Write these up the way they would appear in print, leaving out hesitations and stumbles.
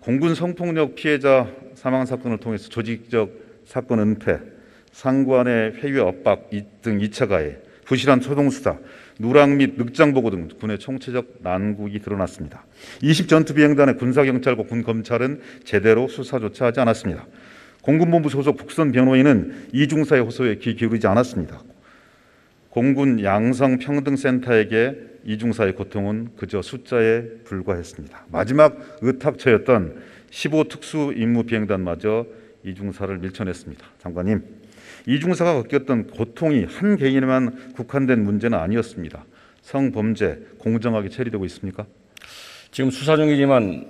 공군 성폭력 피해자 사망 사건을 통해서 조직적 사건 은폐, 상관의 회유 압박 등 2차 가해, 부실한 초동 수사, 누락 및 늑장 보고 등 군의 총체적 난국이 드러났습니다. 20 전투 비행단의 군사경찰과 군검찰은 제대로 수사조차 하지 않았습니다. 공군본부 소속 국선 변호인은 이중사의 호소에 귀 기울이지 않았습니다. 공군 양성평등센터에게 이중사의 고통은 그저 숫자에 불과했습니다. 마지막 의탁처였던 15 특수임무비행단마저 이중사를 밀쳐냈습니다. 장관님, 이중사가 겪었던 고통이 한 개인에만 국한된 문제는 아니었습니다. 성범죄 공정하게 처리되고 있습니까? 지금 수사 중이지만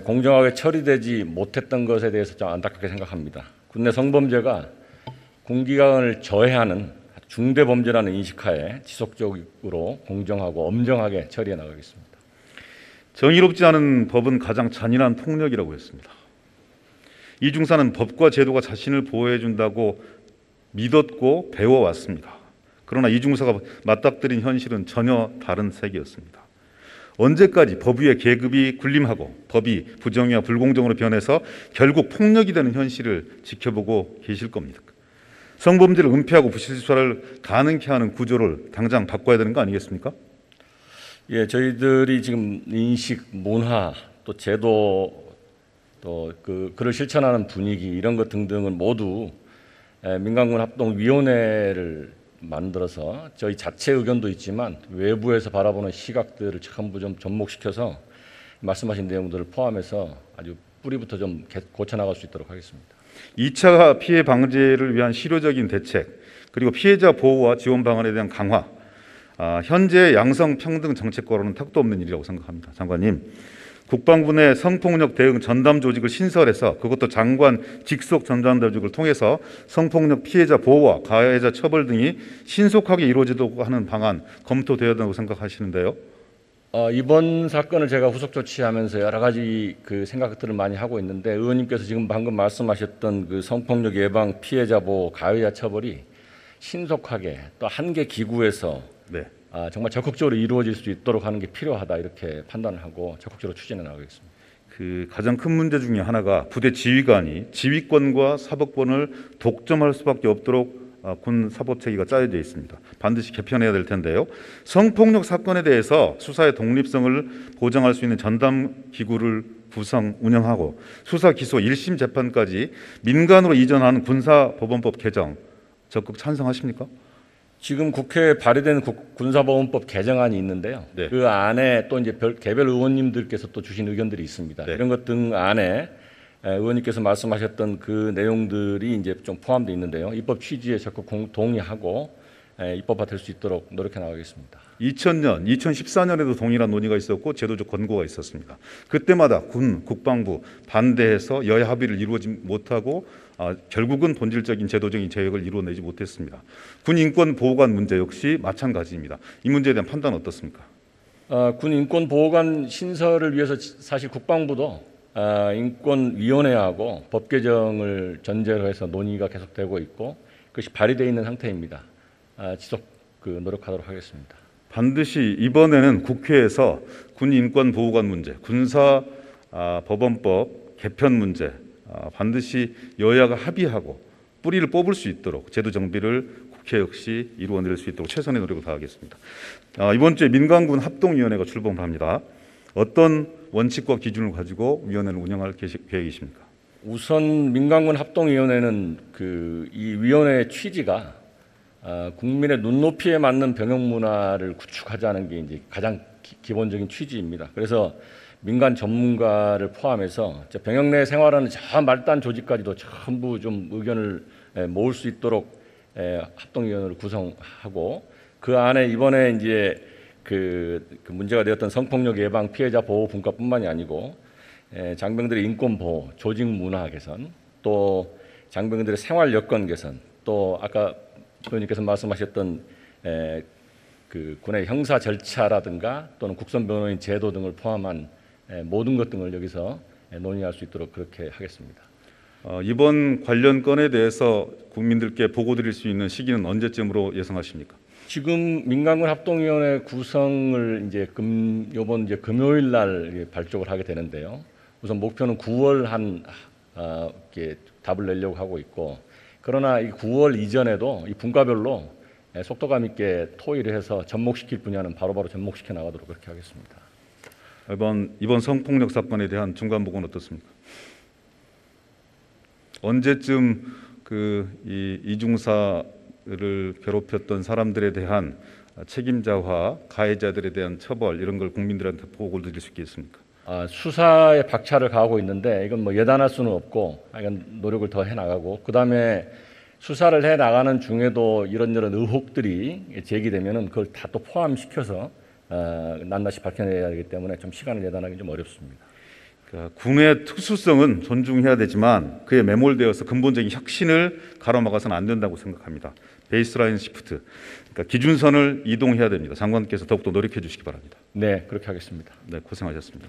공정하게 처리되지 못했던 것에 대해서 좀 안타깝게 생각합니다. 군내 성범죄가 군기관을 저해하는 중대 범죄라는 인식하에 지속적으로 공정하고 엄정하게 처리해 나가겠습니다. 정의롭지 않은 법은 가장 잔인한 폭력이라고 했습니다. 이중사는 법과 제도가 자신을 보호해 준다고 믿었고 배워왔습니다. 그러나 이중사가 맞닥뜨린 현실은 전혀 다른 세계였습니다. 언제까지 법 위에 계급이 군림하고 법이 부정의와 불공정으로 변해서 결국 폭력이 되는 현실을 지켜보고 계실 겁니까? 성범죄를 은폐하고 부실수사를 가능케 하는 구조를 당장 바꿔야 되는 거 아니겠습니까? 예, 저희들이 지금 인식, 문화, 또 제도, 또 그를 실천하는 분위기 이런 것 등등을 모두 민간군 합동위원회를 만들어서 저희 자체 의견도 있지만 외부에서 바라보는 시각들을 전부 좀 접목시켜서 말씀하신 내용들을 포함해서 아주 뿌리부터 좀 고쳐나갈 수 있도록 하겠습니다. 2차 피해 방지를 위한 실효적인 대책, 그리고 피해자 보호와 지원 방안에 대한 강화, 현재 양성평등 정책과로는 턱도 없는 일이라고 생각합니다. 장관님, 국방부 내 성폭력 대응 전담 조직을 신설해서 그것도 장관 직속 전담 조직을 통해서 성폭력 피해자 보호와 가해자 처벌 등이 신속하게 이루어지도록 하는 방안 검토되어야 된다고 생각하시는데요. 이번 사건을 제가 후속 조치하면서 여러 가지 생각들을 많이 하고 있는데 의원님께서 지금 방금 말씀하셨던 그 성폭력 예방, 피해자 보호, 가해자 처벌이 신속하게 또 한 개 기구에서 정말 적극적으로 이루어질 수 있도록 하는 게 필요하다 이렇게 판단을 하고 적극적으로 추진해 나가겠습니다. 가장 큰 문제 중에 하나가 부대 지휘관이 지휘권과 사법권을 독점할 수밖에 없도록 군 사법체계가 짜여져 있습니다. 반드시 개편해야 될 텐데요. 성폭력 사건에 대해서 수사의 독립성을 보장할 수 있는 전담 기구를 구성, 운영하고 수사, 기소, 1심 재판까지 민간으로 이전하는 군사법원법 개정 적극 찬성하십니까? 지금 국회에 발의된 군사법원법 개정안이 있는데요. 그 안에 또 이제 개별 의원님들께서 또 주신 의견들이 있습니다. 이런 것 등 안에 의원님께서 말씀하셨던 그 내용들이 이제 좀 포함되어 있는데요. 입법 취지에 적극 동의하고 입법화될 수 있도록 노력해 나가겠습니다. 2000년, 2014년에도 동일한 논의가 있었고 제도적 권고가 있었습니다. 그때마다 국방부 반대해서 여야 합의를 이루어지 못하고 결국은 본질적인 제도적인 제약을 이루어내지 못했습니다. 군 인권 보호관 문제 역시 마찬가지입니다. 이 문제에 대한 판단 어떻습니까? 군 인권 보호관 신설을 위해서 사실 국방부도 인권위원회하고 법 개정을 전제로 해서 논의가 계속되고 있고 그것이 발의되어 있는 상태입니다. 지속 노력하도록 하겠습니다. 반드시 이번에는 국회에서 군 인권 보호관 문제, 군사 법원법 개편 문제 반드시 여야가 합의하고 뿌리를 뽑을 수 있도록 제도 정비를 국회 역시 이루어낼 수 있도록 최선의 노력을 다하겠습니다. 이번 주에 민간군 합동위원회가 출범을 합니다. 어떤 원칙과 기준을 가지고 위원회를 운영할 계획이십니까? 우선 민간군 합동위원회는 이 위원회의 취지가 국민의 눈높이에 맞는 병역 문화를 구축하자는 게 이제 가장 기본적인 취지입니다. 그래서 민간 전문가를 포함해서 병역 내 생활하는 저 말단 조직까지도 전부 좀 의견을 모을 수 있도록 합동위원회를 구성하고 그 안에 이번에 이제 그 문제가 되었던 성폭력 예방, 피해자 보호 분과뿐만이 아니고 장병들의 인권 보호, 조직 문화 개선, 또 장병들의 생활 여건 개선, 또 아까 의원님께서 말씀하셨던 군의 형사 절차라든가 또는 국선 변호인 제도 등을 포함한 모든 것 등을 여기서 논의할 수 있도록 그렇게 하겠습니다. 이번 관련 건에 대해서 국민들께 보고드릴 수 있는 시기는 언제쯤으로 예상하십니까? 지금 민간군 합동위원회 구성을 이번 금요일 날 발족을 하게 되는데요. 우선 목표는 9월 이렇게 답을 내려고 하고 있고, 그러나 이 9월 이전에도 이 분과별로 속도감 있게 토의를 해서 접목시킬 분야는 바로바로 접목시켜 나가도록 그렇게 하겠습니다. 이번 성폭력 사건에 대한 중간 보고는 어떻습니까? 언제쯤 이중사를 괴롭혔던 사람들에 대한 책임자와 가해자들에 대한 처벌 이런 걸 국민들한테 보고를 드릴 수 있겠습니까? 수사에 박차를 가하고 있는데 이건 뭐 예단할 수는 없고 이건 노력을 더 해나가고, 그다음에 수사를 해나가는 중에도 이런저런 의혹들이 제기되면은 그걸 다 또 포함시켜서 낱낱이 밝혀내야 하기 때문에 좀 시간을 예단하기 좀 어렵습니다. 그러니까 군의 특수성은 존중해야 되지만 그에 매몰되어서 근본적인 혁신을 가로막아서는 안 된다고 생각합니다. 베이스라인 시프트, 그러니까 기준선을 이동해야 됩니다. 장관께서 더욱더 노력해 주시기 바랍니다. 네, 그렇게 하겠습니다. 네, 고생하셨습니다.